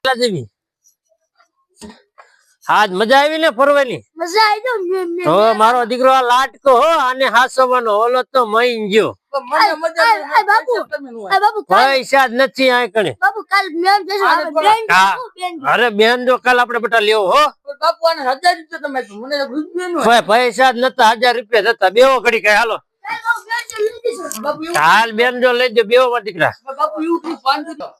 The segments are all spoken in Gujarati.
દેવી આજ મજા આવી ને ફરવાની? મજા આવી તો મારો દીકરો આ લાટકો હો આને હાસવાનો ઓલો તો મઈન ગયો. પૈસા જ નથી આ કણે. બાપુ કાલ મેમ જશે. અરે બેન જો કાલ આપણે બેટા લેવો હો. બાપુ આને 1000 રૂપિયા તમે મને રૂપિયા પૈસા જ નતા 1000 રૂપિયા હતા. બેવો ઘડી કઈ હાલો હાલ બેન જો લઈ દો બેવો મારા દીકરા. બાપુ એવું 500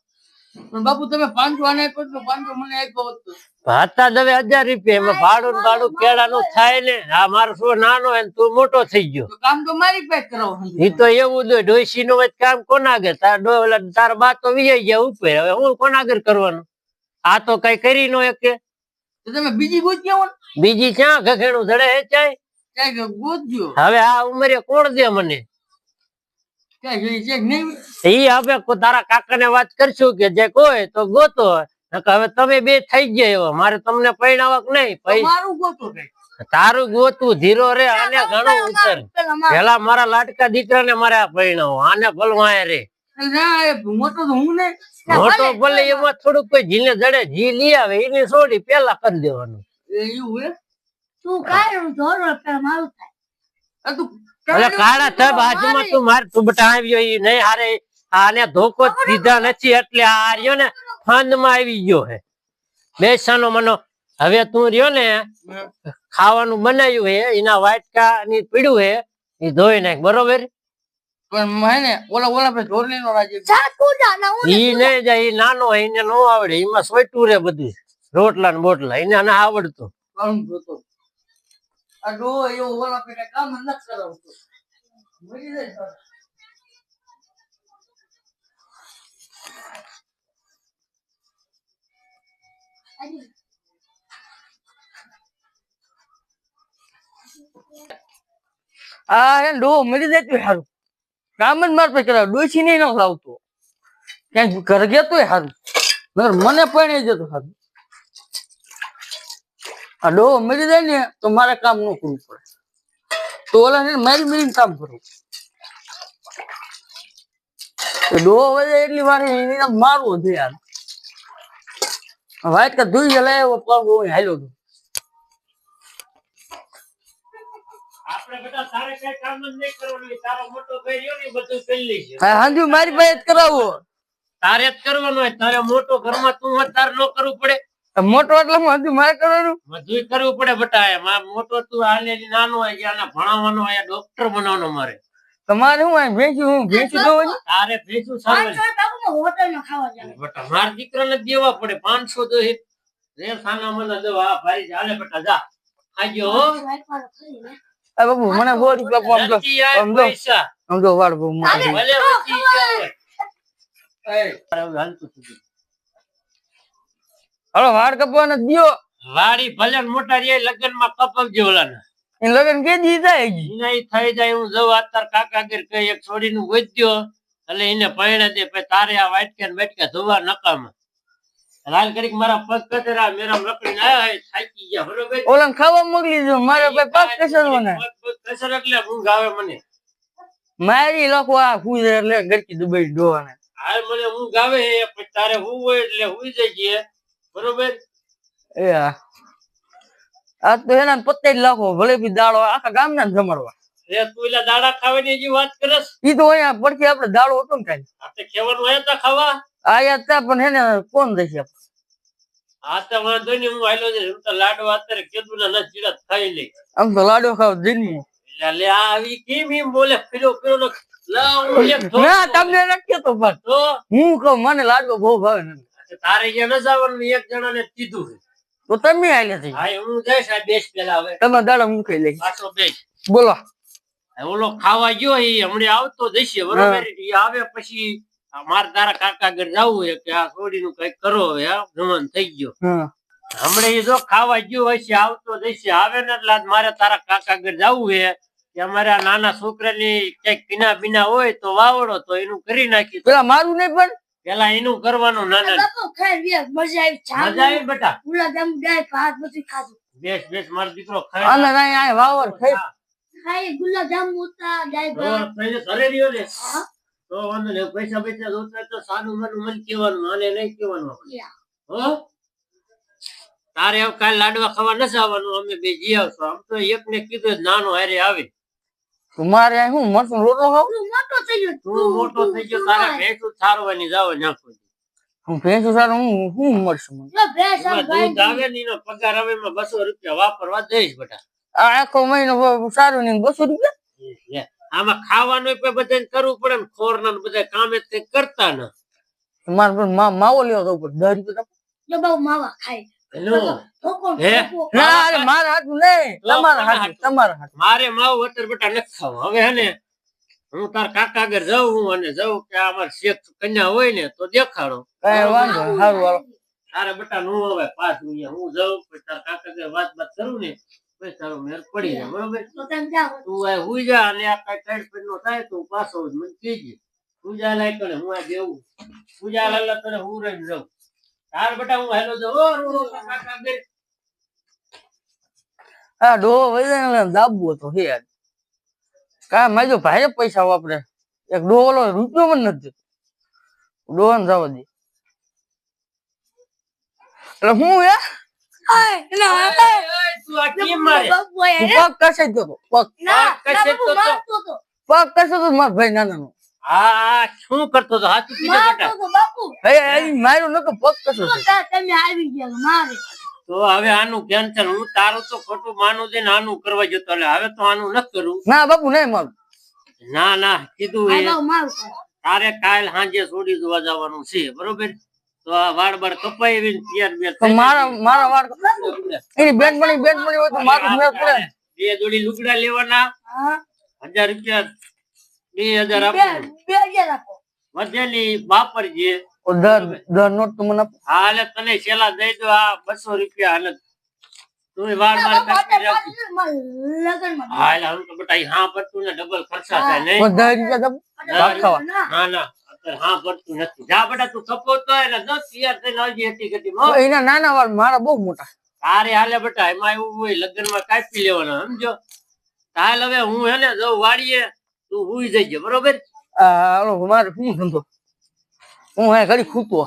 પણ બાપુ તમે 500 આને આપ્યો તો 500 મને આપ્યો હતો. હતા દવે 1000 રૂપિયા એમાં ભાડું કેળાનું થાય ને. આ મારો છો નાનો હે તું મોટો થઈ ગયો. કામ તો મારી પાસે કરાવો. ઈ તો એવું જ ડોસી નું કામ કોના આગળ? તાર બા તો વિજય ગયા ઉપર. હવે હું કોના આગળ કરવાનું? આ તો કઈ કરી નો એક. તમે બીજી ગોતી આવો ને. બીજી ક્યાં ઘઘેણું ધડે હે ચાય ક્યાંક ગોતજો. હવે આ ઉંમરે કોણ દે મને? ઈ હવે તારા કાકા ને વાત કરશું કે જે કોઈ તો ગોતો. હવે તમે બે થઈ ગયા એવા. મારે તમને પૈણાવક નહીં. મારું ગોતો તારું ગોતું ધીરો રે. આને ઘણું ઉતર. પેલા મારા લાટકા દીકરા ને મારે પૈણાવો. આને ભલવાય રે. મોટો તો હું ને. મોટો ભલે એમાં થોડુંક કોઈ જીને જડે જી લઈ આવે એની છોડી પેલા કરી દેવાનું. એવું હે તું કાય ધોરો પેલા મારું થાય. તું કાળા તબ આજમાં તું માર તું બટા આવ્યો ઈ નહીં હારે. આને ધોકો દીધા નથી એટલે આ રહ્યો ને ફંદ માં આવી ગયો હે બેસાનો મનો. હવે તું રહ્યો ને ખાવાનું બનાવ્યું હે એના વાટકા ની પીડ્યું હે એ ધોઈ નાખ બરોબર. પણ મને ઓલા પે ઢોર લેનો રાજે ઈ નહીં જાય ઈ નાનો હે એને નો આવડે. એમાં સોયટું રે બધું રોટલા ને બોટલા એને ના આવડતું. આ ડો એવો ઓલા પે કામ ન કરાવતો. મરી જાય આ હે ડો મરી જાય તો સારું. કામ જ માર પે કરાવ. ડોસી નહીં ન લાવતો. ક્યાંક ઘર ગયા તો સારું. મને પણ જતો સારું. આ ડો મરી જાય ને તો મારે કામ ન કરવું પડે. તો ઓલા ને મારી કામ કરવું. ડો વધે એટલી વાર મારવો છે યાર. વાઇટ કા ધોઈ લાવ્યો પગ હાલ્યો તો. આપણે બેટા તારે કઈ કામ જ નહીં કરવાનું. તારો મોટો ભાઈ રહ્યો ને બધું કરી લેશે. હા હાંજુ મારી પાસે જ કરાવો. તારે જ કરવાનું હોય. તારે મોટો ઘરમાં તું હોત તારે ન કરવું પડે. મોટો એટલે હાંજુ મારે કરવાનું. બધું કરવું પડે બેટા. મોટો તું હાલે નાનો હોય કે આને ભણાવવાનો હોય ડોક્ટર બનવાનો મારે. તમારે શું હોય ભેંસું દો. તારે ભેંસું સારવાની હોટલ માં ખાવા જાય બેટા. મારા દીકરાને દેવા પડે 500 દો રે સાના મને દો. આ ભાઈ હાલે બેટા જા ખાજો હો. બાબુ મને 100 રૂપિયા આમ દો. પૈસા આમ દો વાળ બહુ મારી. ભલે વચી ગયા હોય. હાલો વાળ કપવાના દિયો. વાડી ભલે મોટા રે લગન માં કપવજો ઓલાને. એ લગન કે દી થાય જી. નહીં થઈ જાય. હું જઉં અત્યારે કાકા ઘર કઈ એક છોડી નું ગોત્યો એટલે એને પૈણે દે. તારે આ વાટકા ને વાટકા ધોવા નકામાં લાલ કરી મારા પગ કચરા મેરા રખડીને આયા થાકી ગયા બરોબર. ઓલા ખાવા મોકલી દો. મારા ભાઈ પગ કસરવાના. કસર એટલે ઊંઘ આવે મને. મારી લખો આ ફૂજ એટલે ગરકી દુબઈ ડોવાના. હાલ મને ઊંઘ આવે પછી તારે હું હોય એટલે હુઈ જઈએ બરોબર. એ આ તો એના પત્તે જ લાખો ભલે બી દાડો આખા ગામ ના જમાડવા. તું એલા દાડા ખાવાની હજી વાત કરસ? ઈ તો અહીંયા પડખે આપડે દાડો હતો ને કઈ આપણે ખેવાનું હોય તો ખાવા આયા તા પણ એને કોણ દેશે. હા તો વાંધો નહીં. હું આયલો છે. હું તો લાડવા અત્યારે કીધું ના ચીડા ખાઈ લઈ. આમ તો લાડો ખાવ દિનમાં. એટલે આ આવી કેમ એમ બોલે ફેરો ફેરો ના તમને નથી તો પણ તો હું કહું મને લાડવો બહુ ભાવે ને. તારે અહીંયા ન જવાનું. એક જણા ને કીધું તો તમે આલે થઈ. હા હું જઈશ આ બેસ પેલા. હવે તમે દાડો મૂકી લઈ પાછો બેસ બોલો. ઓલો ખાવા ગયો એ હમણાં આવતો જશે બરોબર. એ આવે પછી મારે તારા કાકા ઘર જવું છે કે આ છોડી નું કઈક કરો. હવે જમણ થઈ ગયો હમણાં એ જો ખાવા ગયો હશે આવતો જશે. આવે ને એટલે મારે તારા કાકા ઘર જવું છે કે અમારે આ નાના છોકરા ની કઈક પીના પીના હોય તો વાવડો તો એનું કરી નાખી. પેલા મારું નહીં પણ પેલા એનું કરવાનું. નાના મજા આવી બેટા. બેસ બેસ મારો દીકરો ખાય. વાવર ખાઈ ગુલાબજાંબુ હતા ઘરે રહ્યો ને તો વાંધો નહીં. પૈસા પૈસા જોતા તો સાનું મન કહેવાનું. આને નહીં કહેવાનું. હો તારે હવે કાલે લાડવા ખાવા નથી આવવાનું, અમે બે જી આવશું. આમ તો એક ને કીધું જ નાનો હારે આવે. તમારે અહીં હું મરચું રોટલો ખાવ? તું મોટો થઈ ગયો તું મોટો થઈ ગયો, તારે ભેંસું સારવાની જાવ નાખો. હું ભેંસું સારું હું મળશું મને? જો ભેંસ આમ એમાં ગાય દૂધ આવે ને એનો પગાર હવે એમાં 200 રૂપિયા વાપરવા દઈશ બેટા. આ આખો મહિનો સારું ને 200 રૂપિયા? લે, આમાં ખાવાનું બધાને કરવું પડે ને, ખોરના ને બધા કામે તે કરતા ને. મારે પણ માવો લેવા જવું પડે 10 રૂપિયા. જો બહુ માવા ખાય હેલો, ધોકો હે? ધોકો. ના અરે મારા હાથું નહીં, તમારા હાથું, તમારા હાથું. મારે માવું અત્યારે બેટા નથી ખાવું. હવે હે ને હું તાર કાકા આગળ જાઉં અને જાઉં કે અમારે શેખ કન્યા હોય ને તો દેખાડો. કઈ વાંધો નહીં, સારું હાલો. તારે બેટા નું હવે પાછું અહીંયા હું જાઉં પછી તાર કાકા આગળ વાત કરું ને પછી તારો મેર પડી જાય. બરોબર? તો તમે જાઓ. તું આ હુઈ જા અને આ કઈ ટાઈટ નો થાય તો પાછો જ મને કહેજે. પૂજા લાય કરે હું આ દેવું પૂજા લાલા તને હું રહીને જાઉં. તાર બેટા હું હેલો જાઉં. ઓ રો કાકા આગળ. આ ડોહો વૈદાને દાબવો તો હે યાર. કા માજો ભાઈ પૈસા વાપરે, એક ડોહો ઓલો રૂપિયો પણ નથી દેતો. ડોહાને જવા દે. એટલે હું હે ઓય, ના, ઓય, તું આ કેમ મારે? બાપુ આયા રે. પગ કસે જ ગયો પગ ના, કશે ના, તો બાપુ તો. મારતો તો. પગ કસે તો મારો ભાઈ નાનાનો. હા શું કરતો તો હાથું કીધું મારતો બેટા. તો બાપુ. હે માર્યો નતો, પગ કસે તો છે. તમે આવી ગયા મારે. તો હવે આનું કેન્સલ હું તારું તો ખોટું માનું છે ને આનું કરવા જતો એટલે હવે તો આનું ન કરું. ના બાપુ નહીં મારું. ના ના કીધું આ એ બાપુ મારું કરે. તારે કાલ સાંજે છોડી દેવા જવાનું છે. બરોબર? તો આ વાળ બાર કપાઈ આવીને તૈયાર બેર તો થઈ મારા વાળ એની બેનપણી હોય તો મારું મેળ પડે. બે જોડી લુગડા લેવાના, હા. 1000 રૂપિયા 2000 બે આપવું. 2000 આપો. વધેલી વાપરજે. ઓ દર નોટ તો મને આપો. હાલે તને છેલ્લા દઈ દો આ 200 રૂપિયા હાલે તું વાળ બાર બાપુ, કાપી આ રાખી. પાછળ મારા લગનમાં. હાલ હું તો બેટા હા પડતું ને ડબલ ખર્ચા થાય નહીં. બધા રૂપિયા આપો. ભાગ ખાવા. ના. ના ના અત્યારે હા પડતું નથી. જા બેટા તું કપોતો હોય ને જો તૈયાર થઈને આવજે હતી ગતિ તો એના નાના વાળ મારા બહુ મોટા. તારે હાલે બેટા એમાં એવું હોય લગ્નમાં કાપી લેવાના સમજો. હાલ હવે હું હે ને જઉં વાડીએ તું હુઈ જજે. બરોબર? આ ઓલો મારે શું ધંધો, હું હે ઘડી ખૂટવો.